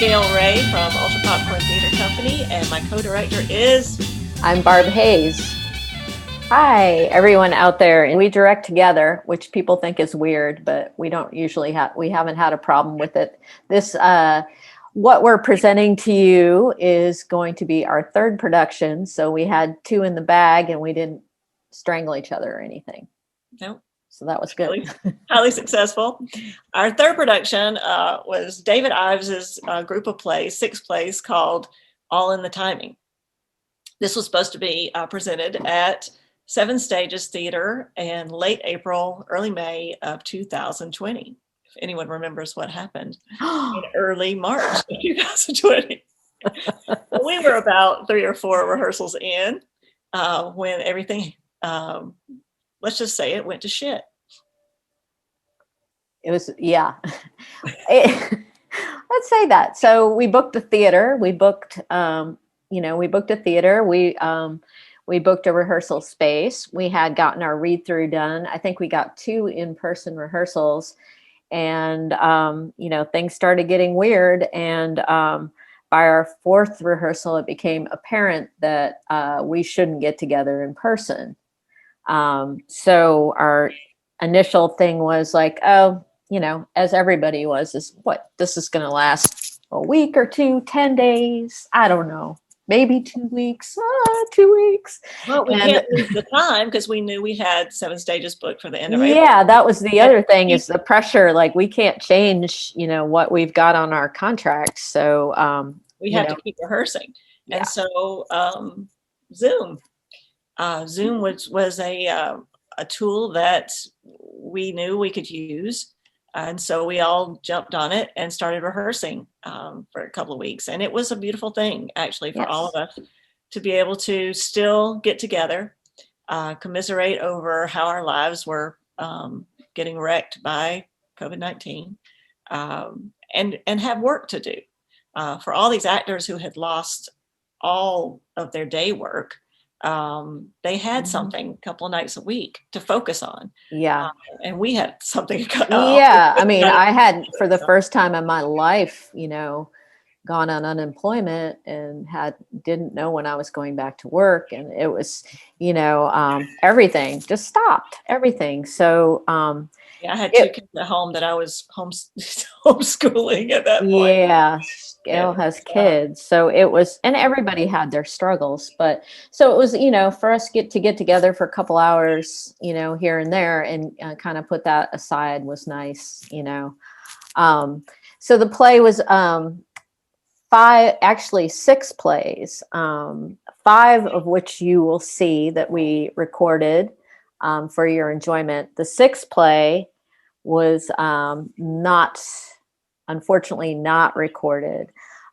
Gayle Ray from Ultra Popcorn Theater Company, and my co-director is... I'm Barb Hayes. Hi, everyone out there. And we direct together, which people think is weird, but we don't usually we haven't had a problem with it. What we're presenting to you is going to be our third production. So we had two in the bag and we didn't strangle each other or anything. Nope. So that was good. Highly successful. Our third production was David Ives' group of plays, 6 plays called All in the Timing. This was supposed to be presented at Seven Stages Theater in late April, early May of 2020. If anyone remembers what happened in early March of 2020. We were about 3 or 4 rehearsals in when everything, let's just say it went to shit. It was, yeah. Let's say that. So we booked a theater. We booked a theater. We booked a rehearsal space. We had gotten our read-through done. I think we got 2 in-person rehearsals, and things started getting weird. And by our 4th rehearsal, it became apparent that we shouldn't get together in person. So our initial thing was like, as everybody was, this is going to last a week or 2, 10 days. I don't know. Maybe 2 weeks, 2 weeks. Well, we can't lose the time because we knew we had 7 stages booked for the end of April. Yeah, that was the other thing, is the pressure. Like, we can't change, what we've got on our contracts. So we have to keep rehearsing. Yeah. And so Zoom was a tool that we knew we could use. And so we all jumped on it and started rehearsing for a couple of weeks. And it was a beautiful thing, actually, for all of us to be able to still get together, commiserate over how our lives were getting wrecked by COVID-19, and have work to do. For all these actors who had lost all of their day work, they had something a couple of nights a week to focus on. Yeah. And we had something. I mean, I had, for the first time in my life, gone on unemployment and didn't know when I was going back to work. And it was, everything just stopped, everything. So, I had 2 kids at home that I was homeschooling at that point. Yeah, Gail has kids. So it was, and everybody had their struggles, but so it was, for us to get together for a couple hours, here and there, and kind of put that aside was nice, So the play was 6 plays, 5 of which you will see that we recorded for your enjoyment. The 6th play was unfortunately not recorded.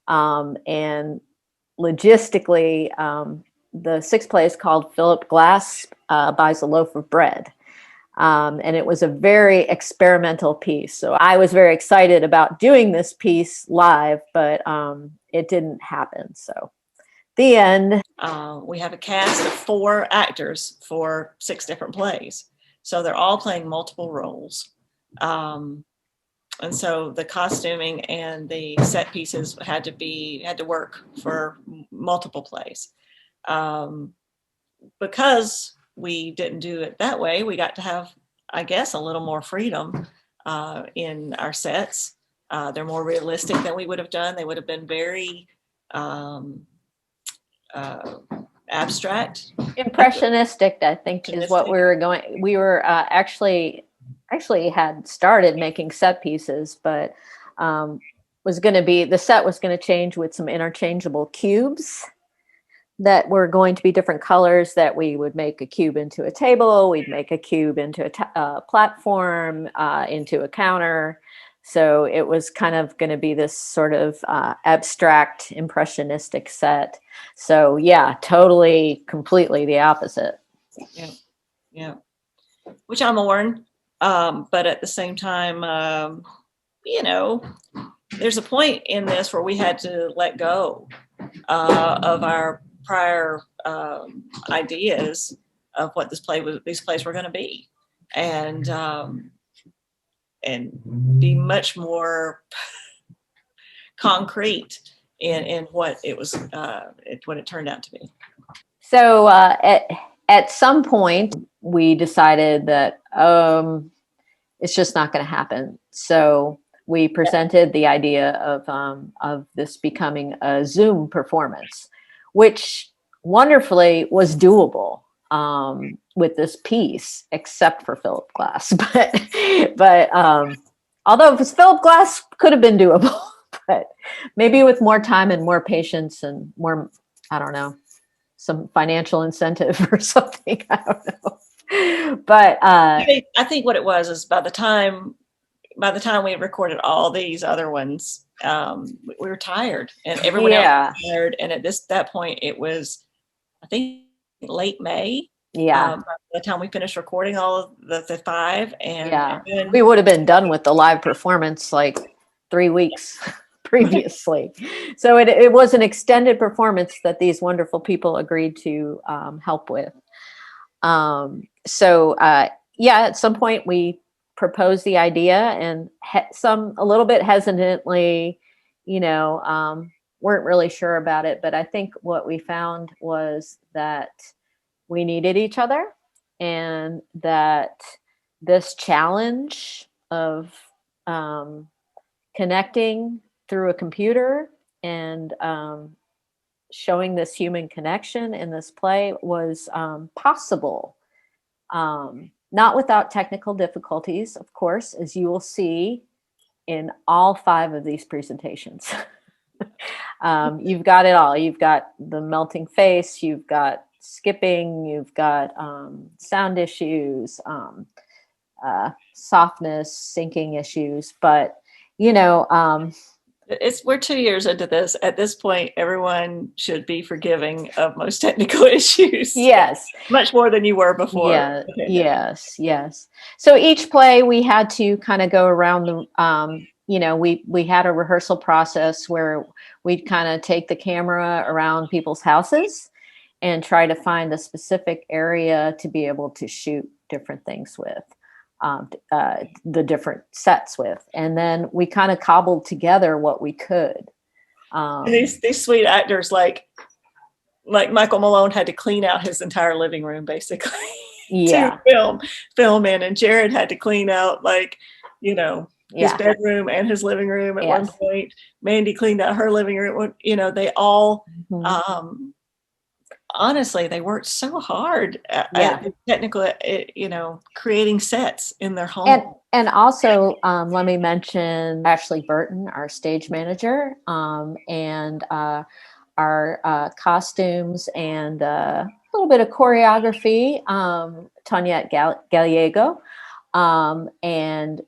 And logistically, the 6th play is called Philip Glass Buys a Loaf of Bread. And it was a very experimental piece. So I was very excited about doing this piece live, but it didn't happen. So the end. We have a cast of 4 actors for 6 different plays. So they're all playing multiple roles. And so the costuming and the set pieces had to work for multiple plays. Because we didn't do it that way, we got to have, I guess, a little more freedom in our sets. They're more realistic than we would have done. They would have been very abstract. Impressionistic, I think, is what we were going. We were actually had started making set pieces, but the set was going to change with some interchangeable cubes that were going to be different colors, that we would make a cube into a table, we'd make a cube into a platform, into a counter. So it was kind of going to be this sort of abstract, impressionistic set. So yeah, totally, completely the opposite. Yeah. Which I mourn. But at the same time, there's a point in this where we had to let go of our prior ideas of what these plays were going to be, and be much more concrete in what it was, what it turned out to be. So at some point, we decided that it's just not going to happen. So we presented the idea of this becoming a Zoom performance, which wonderfully was doable with this piece, except for Philip Glass. But although Philip Glass could have been doable, but maybe with more time and more patience and more, I don't know, some financial incentive or something. I don't know. But I think what it was is by the time we had recorded all these other ones, we were tired, and everyone else was tired. And at that point, it was, I think, late May. Yeah. By the time we finished recording all of the 5, and then we would have been done with the live performance like 3 weeks previously. So it was an extended performance that these wonderful people agreed to help with. So at some point we proposed the idea, and a little bit hesitantly, weren't really sure about it. But I think what we found was that we needed each other, and that this challenge of connecting through a computer and showing this human connection in this play was possible. Not without technical difficulties, of course, as you will see in all 5 of these presentations. You've got it all. You've got the melting face, you've got skipping, you've got sound issues, softness, syncing issues. But, we're 2 years into this. At this point, everyone should be forgiving of most technical issues. Yes. Much more than you were before. Yeah. Yes. So each play we had to kind of go around the, we had a rehearsal process where we'd kind of take the camera around people's houses and try to find a specific area to be able to shoot different things with. The different sets with, and then we kind of cobbled together what we could. These sweet actors, like Michael Malone, had to clean out his entire living room basically to film in, and Jared had to clean out his bedroom and his living room at one point. Mandy cleaned out her living room. They all honestly, they worked so hard at technical, creating sets in their home. And also, let me mention Ashley Burton, our stage manager, and our costumes and a little bit of choreography, Tanya Gallego, and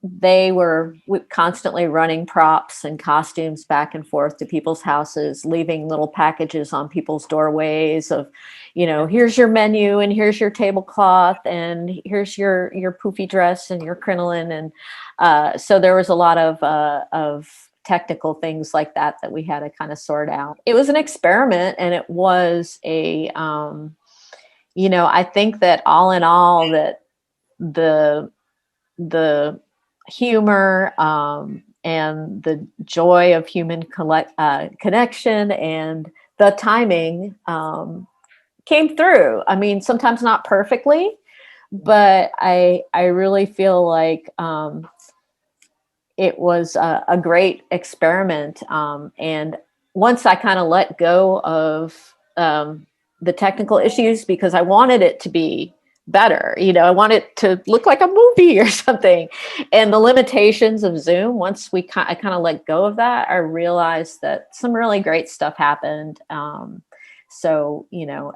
they were constantly running props and costumes back and forth to people's houses, leaving little packages on people's doorways of, here's your menu, and here's your tablecloth, and here's your poofy dress and your crinoline. And so there was a lot of technical things like that we had to kind of sort out. It was an experiment, and it was I think that all in all, that the humor and the joy of human connection and the timing came through. I mean, sometimes not perfectly, but I really feel like it was a great experiment. And once I kind of let go of the technical issues, because I wanted it to be better, I want it to look like a movie or something, and the limitations of Zoom, once I kind of let go of that, I realized that some really great stuff happened. So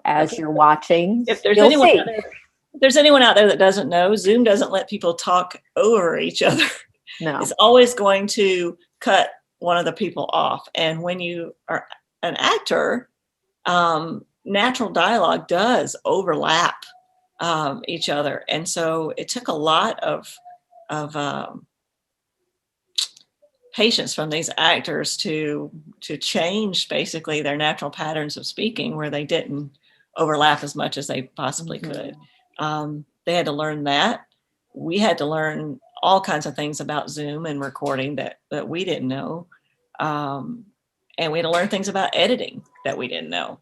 as you're watching, if there's anyone out there that doesn't know, Zoom doesn't let people talk over each other. No, it's always going to cut one of the people off. And when you are an actor, natural dialogue does overlap each other, and so it took a lot of patience from these actors to change basically their natural patterns of speaking, where they didn't overlap as much as they possibly could. They had to learn that. We had to learn all kinds of things about Zoom and recording that we didn't know. And we had to learn things about editing that we didn't know.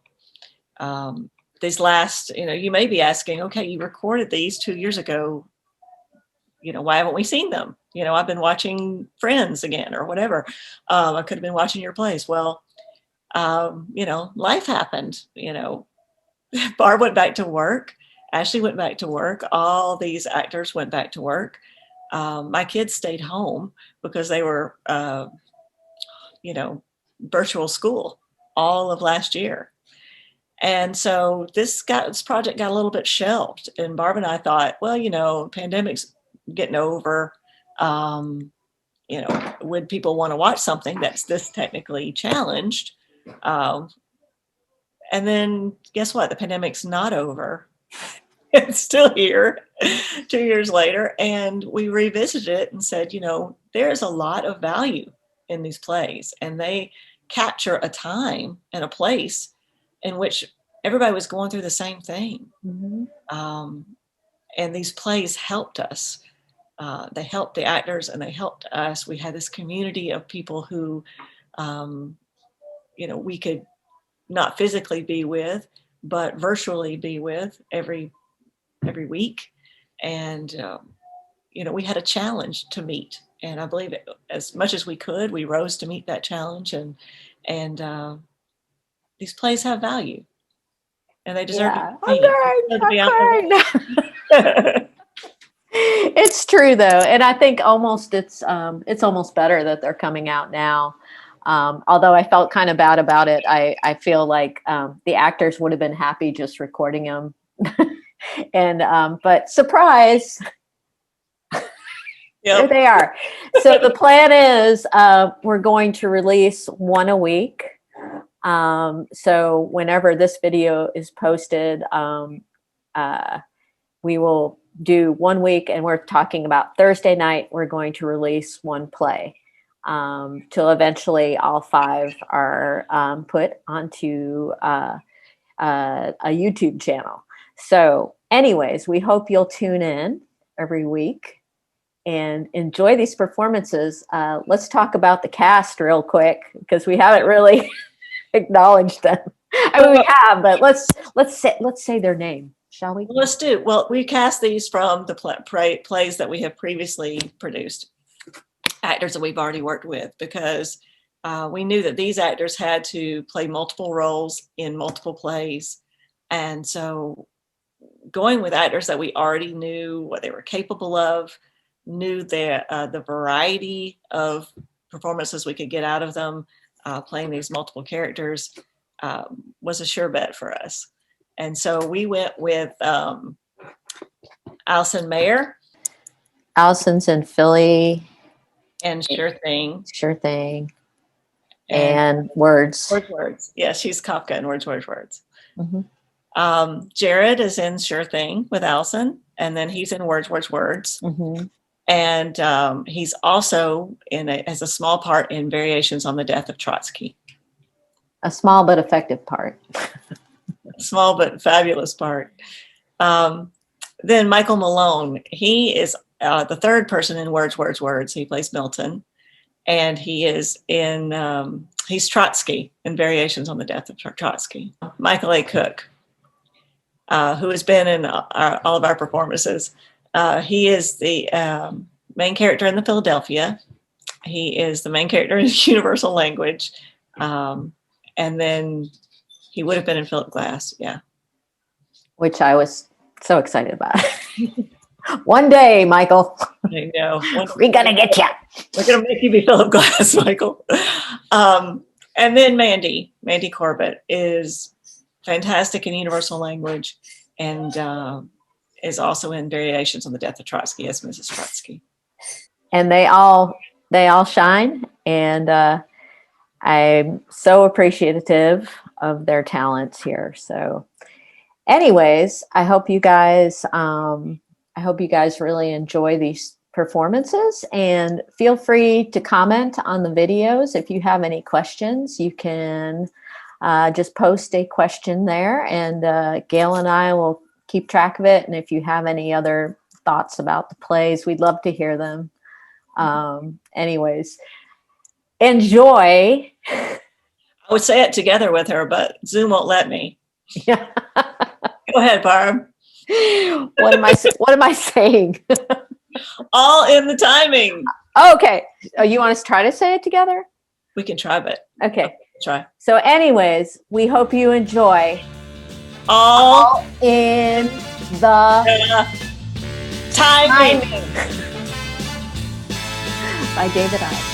These last, you may be asking, okay, you recorded these 2 years ago. Why haven't we seen them? I've been watching Friends again or whatever. I could have been watching your plays. Well, life happened. Barb went back to work. Ashley went back to work. All these actors went back to work. My kids stayed home because they were, virtual school all of last year. And so this project got a little bit shelved. And Barb and I thought, well, pandemic's getting over. Would people want to watch something that's this technically challenged? And then guess what? The pandemic's not over. It's still here 2 years later. And we revisited it and said, there's a lot of value in these plays, and they capture a time and a place in which everybody was going through the same thing. And these plays helped us. They helped the actors and they helped us. We had this community of people who, we could not physically be with, but virtually be with every week. And, we had a challenge to meet. And I believe as much as we could, we rose to meet that challenge. And these plays have value. And they deserve to be out there. It's true though, and I think it's almost better that they're coming out now. Although I felt kind of bad about it, I feel like the actors would have been happy just recording them, and but surprise, there they are. So the plan is we're going to release one a week. So whenever this video is posted, we will do 1 week, and we're talking about Thursday night. We're going to release one play till eventually all 5 are put onto a YouTube channel. So anyways, we hope you'll tune in every week and enjoy these performances. Let's talk about the cast real quick, because we haven't really acknowledged them. I mean, we have, but let's say their name. Shall we? Let's do. Well, we cast these from the plays that we have previously produced, actors that we've already worked with, because we knew that these actors had to play multiple roles in multiple plays. And so going with actors that we already knew what they were capable of, knew the variety of performances we could get out of them, playing these multiple characters, was a sure bet for us. And so we went with Allison Mayer. Allison's in Philly. And Sure Thing. Sure Thing. And Words. Words. Yeah, she's Kafka in Words. Jared is in Sure Thing with Allison, and then he's in Words. And he's also as a small part in Variations on the Death of Trotsky. A small but effective part. Small but fabulous part. Then Michael Malone, he is the third person in Words. He plays Milton, and he is he's Trotsky in Variations on the Death of Trotsky. Michael A. Cook, who has been in all of our performances. He is the main character in the Philadelphia. He is the main character in Universal Language. And then he would have been in Philip Glass, yeah. Which I was so excited about. One day, Michael. I know. We're going to get you. We're going to make you be Philip Glass, Michael. And then Mandy Corbett is fantastic in Universal Language, and is also in Variations on the Death of Trotsky as Mrs. Trotsky. And they all shine, and I'm so appreciative of their talents here. So anyways, I hope you guys really enjoy these performances, and feel free to comment on the videos. If you have any questions, you can just post a question there, and Gail and I will keep track of it. And if you have any other thoughts about the plays, we'd love to hear them. Anyways, enjoy. I would say it together with her, but Zoom won't let me. Yeah. Go ahead, Barb. What am I saying? All in the timing. Okay. Oh, you want us to try to say it together? We can try, but okay. Try. So anyways, we hope you enjoy All in the timing. By David Ives.